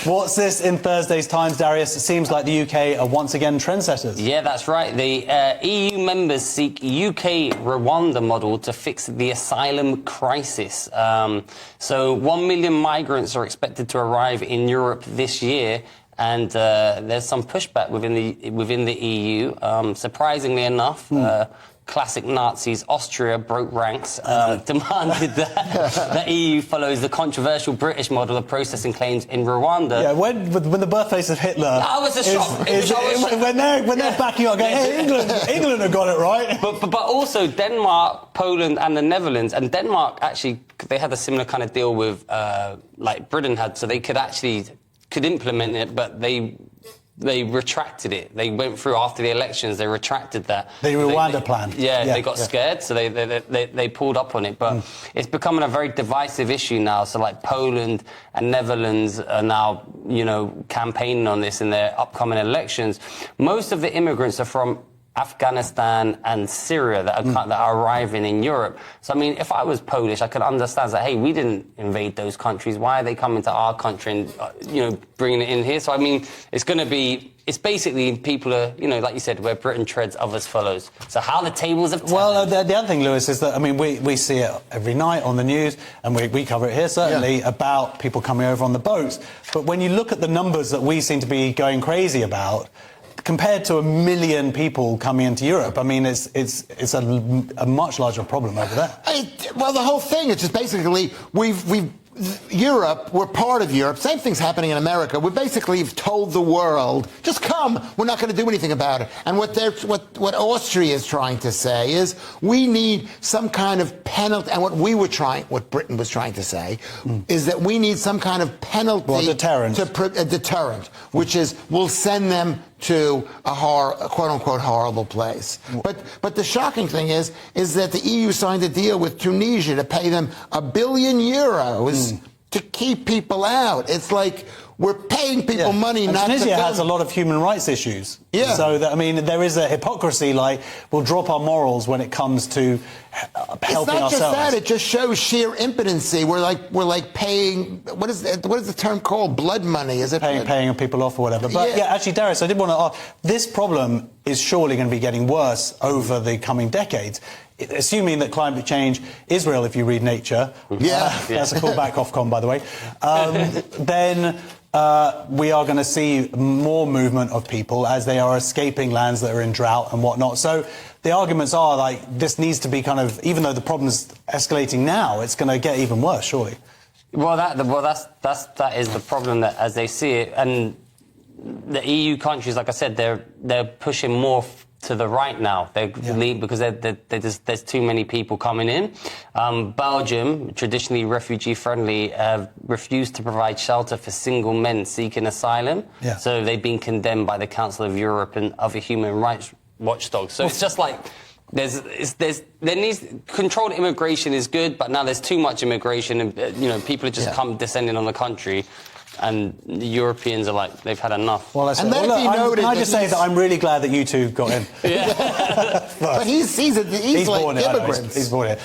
What's this in Thursday's Times, Darius? It seems like the UK are once again trendsetters. Yeah, that's right. The EU members seek UK Rwanda model to fix the asylum crisis. So 1 million migrants are expected to arrive in Europe this year. And there's some pushback within the EU. Surprisingly enough, classic Nazis, Austria broke ranks, demanded that the EU follows the controversial British model of processing claims in Rwanda. Yeah, when the birthplace of Hitler... I was a shock. When they're backing up, going, hey, England have got it right. But also Denmark, Poland and the Netherlands. And Denmark, actually, they had a similar kind of deal with, like Britain had, so they could implement it, but they retracted it. They went through after the elections. They retracted that. The Rwanda plan. Yeah, they got scared, so they pulled up on it. But it's becoming a very divisive issue now. So like Poland and Netherlands are now, campaigning on this in their upcoming elections. Most of the immigrants are from Afghanistan and Syria that are arriving in Europe. So, I mean, if I was Polish, I could understand that, hey, we didn't invade those countries. Why are they coming to our country and, bringing it in here? So, I mean, it's basically people are, like you said, where Britain treads, others follows. So how the tables have turned. Well, the other thing, Lewis, is that, I mean, we see it every night on the news, and we cover it here, certainly, about people coming over on the boats. But when you look at the numbers that we seem to be going crazy about, compared to 1 million people coming into Europe, I mean, it's a much larger problem over there. Well, the whole thing is just basically Europe, we're part of Europe. Same thing's happening in America. We basically have told the world, just come, we're not going to do anything about it. And what Austria is trying to say is we need some kind of penalty, and what Britain was trying to say is that we need some kind of penalty. Well, deterrent. A deterrent, which is we'll send them to a quote-unquote horrible place. But the shocking thing is that the EU signed a deal with Tunisia to pay them €1 billion to keep people out. It's like we're paying people money and not Tunisia to... has a lot of human rights issues. Yeah. So, I mean, there is a hypocrisy, like, we'll drop our morals when it comes to helping ourselves. It's not just that, it just shows sheer impotency. We're like paying, what is the term called? Blood money, is it? Paying people off or whatever. But yeah, actually, Darius, I did want to ask, this problem is surely going to be getting worse over the coming decades. Assuming that climate change is real, if you read Nature, that's a callback Ofcom, by the way, then we are going to see more movement of people as they are escaping lands that are in drought and whatnot. So the arguments are like this needs to be kind of, even though the problem's escalating now, it's going to get even worse, surely. Well, that is the problem, that as they see it, and the EU countries, like I said, they're pushing more to the right now. They leave because there's too many people coming in. Belgium, traditionally refugee-friendly, refused to provide shelter for single men seeking asylum. Yeah. So they've been condemned by the Council of Europe and other human rights watchdogs. So it's just like controlled immigration is good, but now there's too much immigration, and people are just descending on the country. And the Europeans are like, they've had enough. Well, can I just say that I'm really glad that you two got in. But he's like immigrants. He's born here.